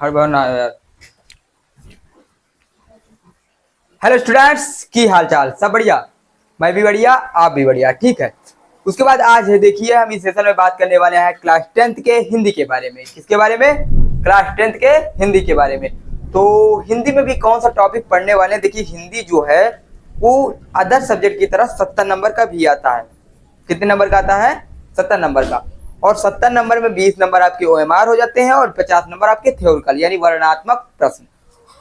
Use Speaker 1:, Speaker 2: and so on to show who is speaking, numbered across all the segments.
Speaker 1: हर बार ना आयो यार। हेलो स्टूडेंट्स, की हाल चाल? सब बढ़िया? मैं भी बढ़िया, आप भी बढ़िया, ठीक है। उसके बाद आज है देखिए हम इस सेशन में बात करने वाले हैं क्लास 10th के हिंदी के बारे में। किसके बारे में? क्लास 10th के हिंदी के बारे में। तो हिंदी में भी कौन सा टॉपिक पढ़ने वाले हैं? देखिए हिंदी जो है वो अदर सब्जेक्ट की तरह 70 नंबर का भी आता है। कितने नंबर का आता है? 70 नंबर का। और 70 नंबर में 20 नंबर आपके ओएमआर हो जाते हैं और 50 नंबर आपके थ्योरिकल यानी वर्णनात्मक प्रश्न।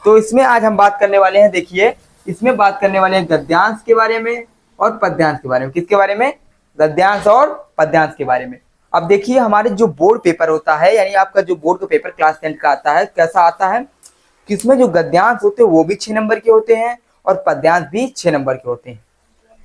Speaker 1: तो इसमें आज हम बात करने वाले हैं, देखिए इसमें बात करने वाले हैं गद्यांश के बारे में और पद्यांश के बारे में। किसके बारे में? गद्यांश और पद्यांश के बारे में। अब देखिए हमारे जो बोर्ड पेपर होता है यानी आपका जो बोर्ड का पेपर क्लास 10 का आता है, कैसा आता है कि इसमें जो गद्यांश होते हैं वो भी 6 नंबर के होते हैं और पद्यांश भी 6 नंबर के होते हैं।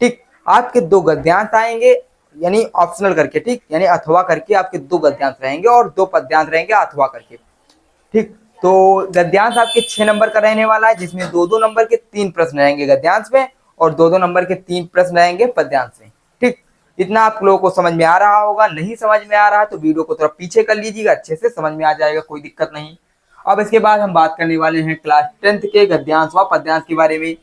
Speaker 1: ठीक, आपके 2 गद्यांश आएंगे यानी ऑप्शनल करके, ठीक, यानी अथवा करके आपके 2 गद्यांश रहेंगे और 2 पद्यांश रहेंगे अथवा करके। ठीक, तो गद्यांश आपके 6 नंबर का रहने वाला है जिसमें 2-2 नंबर के 3 प्रश्न रहेंगे गद्यांश में और 2-2 नंबर के 3 प्रश्न रहेंगे पद्यांश में। ठीक, इतना आप लोगों को समझ में आ रहा होगा। नहीं समझ में आ रहा तो वीडियो को थोड़ा पीछे कर लीजिएगा, अच्छे से समझ में आ जाएगा, कोई दिक्कत नहीं। अब इसके बाद हम बात करने वाले हैं क्लास 10th के गद्यांश व पद्यांश के बारे में।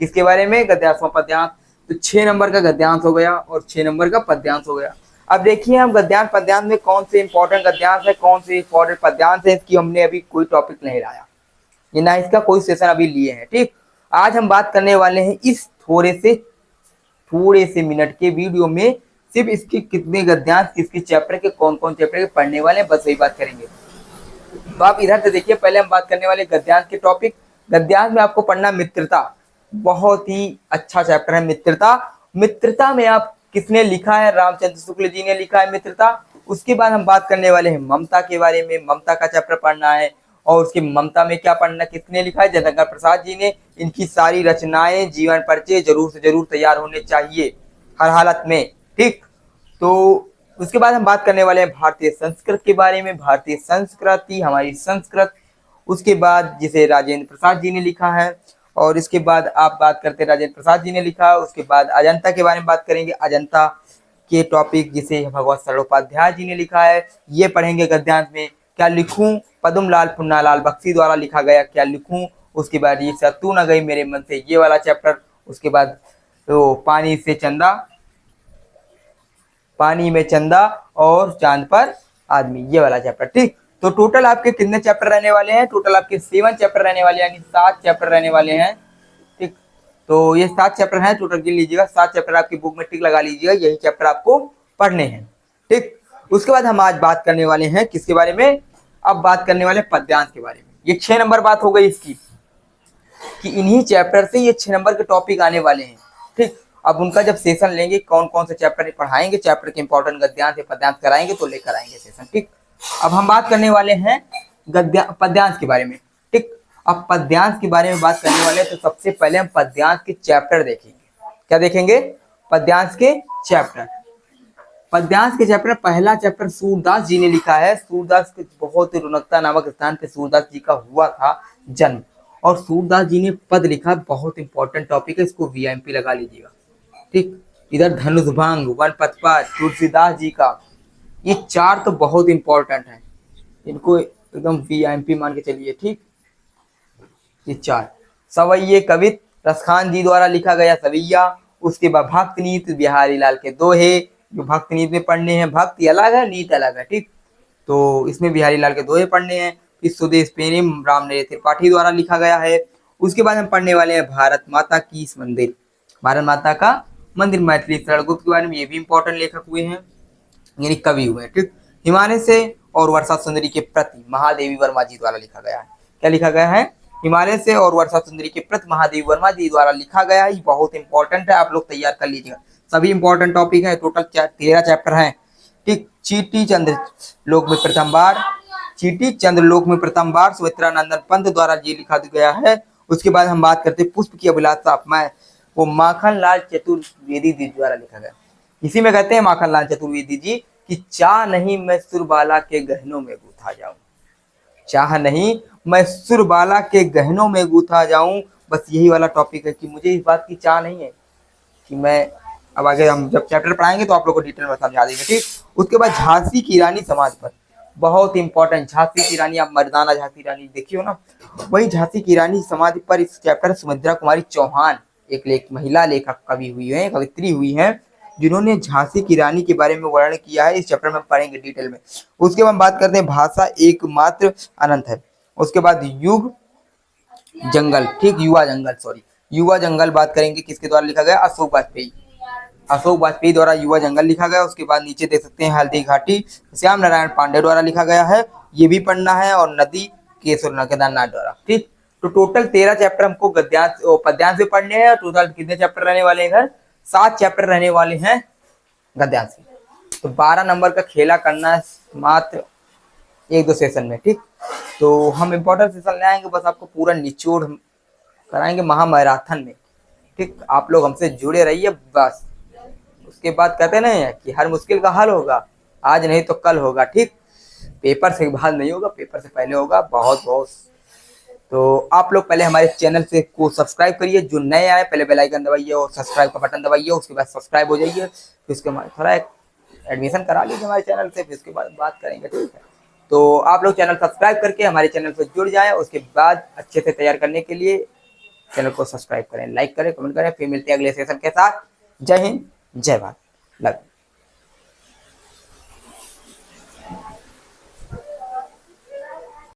Speaker 1: किसके बारे में? गद्यांश व पद्यांश। तो 6 नंबर का गद्यांश हो गया और 6 नंबर का पद्यांश हो गया। अब देखिए हम गद्यांश पद्यांश में कौन से इंपॉर्टेंट गद्यांश है, कौन से इंपॉर्टेंट पद्यांश है, इसकी हमने अभी कोई टॉपिक नहीं लाया, ये ना इसका कोई सेशन अभी लिए हैं। ठीक, आज हम बात करने वाले हैं इस थोड़े से मिनट के वीडियो में सिर्फ इसके कितने गद्यांश किसके चैप्टर के कौन कौन चैप्टर के पढ़ने वाले हैं, बस वही बात करेंगे। तो आप इधर से देखिए, पहले हम बात करने वाले गद्यांश के टॉपिक। गद्यांश में आपको पढ़ना मित्रता, बहुत ही अच्छा चैप्टर है मित्रता। मित्रता में आप किसने लिखा है? रामचंद्र शुक्ल जी ने लिखा है मित्रता। उसके बाद हम बात करने वाले हैं ममता के बारे में। ममता का चैप्टर पढ़ना है और उसके ममता में क्या पढ़ना, किसने लिखा है? जयशंकर प्रसाद जी ने। इनकी सारी रचनाएं, जीवन परिचय जरूर से जरूर तैयार होने चाहिए हर हालत में। ठीक, तो उसके बाद हम बात करने वाले हैं भारतीय संस्कृत के बारे में। भारतीय संस्कृति, हमारी संस्कृत। उसके बाद जिसे राजेंद्र प्रसाद जी ने लिखा है और इसके बाद आप बात करते हैं राजेंद्र प्रसाद जी ने लिखा। उसके बाद अजंता के बारे में बात करेंगे, अजंता के टॉपिक जिसे भगवत सरोपाध्याय जी ने लिखा है, ये पढ़ेंगे गद्यांश में। क्या लिखूं, पदम लाल पुन्नालाल बख्शी द्वारा लिखा गया क्या लिखूं। उसके बाद ये तू न गई मेरे मन से, ये वाला चैप्टर। उसके बाद तो पानी में चंदा और चांद पर आदमी, ये वाला चैप्टर। ठीक, तो टोटल आपके कितने चैप्टर रहने वाले हैं? टोटल आपके 7 चैप्टर रहने वाले हैं, यानी 7 चैप्टर रहने वाले हैं। ठीक, तो ये 7 चैप्टर हैं टोटल, गिन लीजिएगा। 7 चैप्टर आपकी बुक में टिक लगा लीजिएगा, यही चैप्टर आपको पढ़ने हैं। ठीक, उसके बाद हम आज बात करने वाले हैं किसके बारे में? अब बात करने वाले पद्यांश के बारे में। ये 6 नंबर बात हो गई इसकी कि इन्हीं चैप्टर से ये 6 नंबर के टॉपिक आने वाले हैं। ठीक, अब उनका जब सेशन लेंगे, कौन कौन से चैप्टर पढ़ाएंगे, चैप्टर के इंपॉर्टेंट गद्यांश या पद्यांश कराएंगे तो लेकर आएंगे सेशन। ठीक, अब हम बात करने वाले हैं पद्यांश के बारे में। ठीक, अब पद्यांश के बारे में बात करने वाले हैं तो सबसे पहले हम पद्यांश के चैप्टर देखेंगे। क्या देखेंगे? पद्यांश के चैप्टर। पद्यांश के चैप्टर, पहला चैप्टर सूरदास जी ने लिखा है। सूरदास के बहुत ही रौनकता नामक स्थान पे सूरदास जी का हुआ था जन्म और सूरदास जी ने पद लिखा, बहुत इंपॉर्टेंट टॉपिक है, इसको वीआईपी लगा लीजिएगा। ठीक, इधर धनुष भंग, वन पथपात, तुलसीदास जी का, ये 4 तो बहुत इंपॉर्टेंट है, इनको एकदम वीआईपी मान के चलिए। ठीक, ये 4 सवैये कवित रसखान जी द्वारा लिखा गया सवैया। उसके बाद भक्त नीत बिहारी लाल के दोहे, जो भक्त नीत में पढ़ने हैं, भक्ति अलग है नीत अलग है। ठीक, तो इसमें बिहारी लाल के दोहे पढ़ने हैं। इस स्वदेश प्रेम राम नरेश त्रिपाठी द्वारा लिखा गया है। उसके बाद हम पढ़ने वाले हैं भारत माता की मंदिर, भारत माता का मंदिर, मैथिली शरण गुप्त के बारे में। ये भी इंपॉर्टेंट लेखक हुए हैं यानी कवि हुए हैं। ठीक, हिमालय से और वर्षा सुंदरी के प्रति महादेवी वर्मा जी द्वारा लिखा गया है। क्या लिखा गया है? हिमालय से और वर्षा सुंदरी के प्रति महादेवी वर्मा जी द्वारा लिखा गया है। ये बहुत इंपॉर्टेंट है, आप लोग तैयार कर लीजिएगा। सभी इंपॉर्टेंट टॉपिक है, टोटल 13 चैप्टर हैं। ठीक, चीटी चंद्र लोक में प्रथम बार, चीटी चंद्र लोक में प्रथम बार सुमित्रा नंदन पंत द्वारा ये लिखा गया है। उसके बाद हम बात करते हैं पुष्प की अभिलाषा, मैं वो माखन लाल चतुर्वेदी जी द्वारा लिखा गया। इसी में कहते हैं माखन लाल चतुर्वेदी जी कि चाह नहीं मैं सुरबाला के गहनों में गूथा जाऊं, चाह नहीं मैं सुरबाला के गहनों में गूथा जाऊं। बस यही वाला टॉपिक है कि मुझे इस बात की चाह नहीं है कि मैं, अब आगे हम जब चैप्टर पढ़ाएंगे तो आप लोग को डिटेल में समझा देंगे। ठीक, उसके बाद झांसी की रानी समाज पर, बहुत इंपॉर्टेंट। झांसी की रानी, आप मर्दाना झांसी रानी देखी हो ना, वही झांसी की रानी समाधि पर इस चैप्टर सुमित्रा कुमारी चौहान एक महिला लेखक कवि हुई है, कवित्री हुई है, जिन्होंने झांसी की रानी के बारे में वर्णन किया है। इस चैप्टर में हम पढ़ेंगे डिटेल में। उसके बाद बात करते हैं भाषा एकमात्र अनंत है। उसके बाद युग जंगल, ठीक, युवा जंगल, सॉरी, युवा जंगल बात करेंगे, किसके द्वारा लिखा गया? अशोक वाजपेयी, अशोक वाजपेयी द्वारा युवा जंगल लिखा गया। उसके बाद नीचे देख सकते हैं हल्दी घाटी, श्याम नारायण पांडे द्वारा लिखा गया है, ये भी पढ़ना है। और नदी केशव केदारनाथ द्वारा, ठीक। तो टोटल 13 चैप्टर हमको गद्यांश पद्यांश में पढ़ने हैं। टोटल कितने चैप्टर रहने वाले हैं इधर? 7 चैप्टर रहने वाले हैं गद्यांश में। तो 12 नंबर का खेला करना है मात्र 1-2 सेशन में, ठीक। तो हम इम्पोर्टेंट सेशन ले आएंगे, बस आपको पूरा निचोड़ कराएंगे महामैराथन में, ठीक। आप लोग हमसे जुड़े रहिए बस। उसके बाद कहते नहीं कि हर मुश्किल का हल होगा, आज नहीं तो कल होगा, ठीक। पेपर से बाद नहीं होगा, पेपर से पहले होगा। बहुत बहुत तो आप लोग पहले हमारे चैनल से को सब्सक्राइब करिए, जो नए आए पहले बेल आइकन दबाइए और सब्सक्राइब का बटन दबाइए। उसके बाद सब्सक्राइब हो जाइए, फिर उसके बाद थोड़ा एडमिशन करा लीजिए हमारे चैनल से, फिर उसके बाद बात करेंगे, ठीक है। तो आप लोग चैनल सब्सक्राइब करके हमारे चैनल से जुड़ जाएं। उसके बाद अच्छे से तैयार करने के लिए चैनल को सब्सक्राइब करें, लाइक करें, कमेंट करें। फिर मिलते हैं अगले सेशन के साथ। जय हिंद, जय भारत, लव।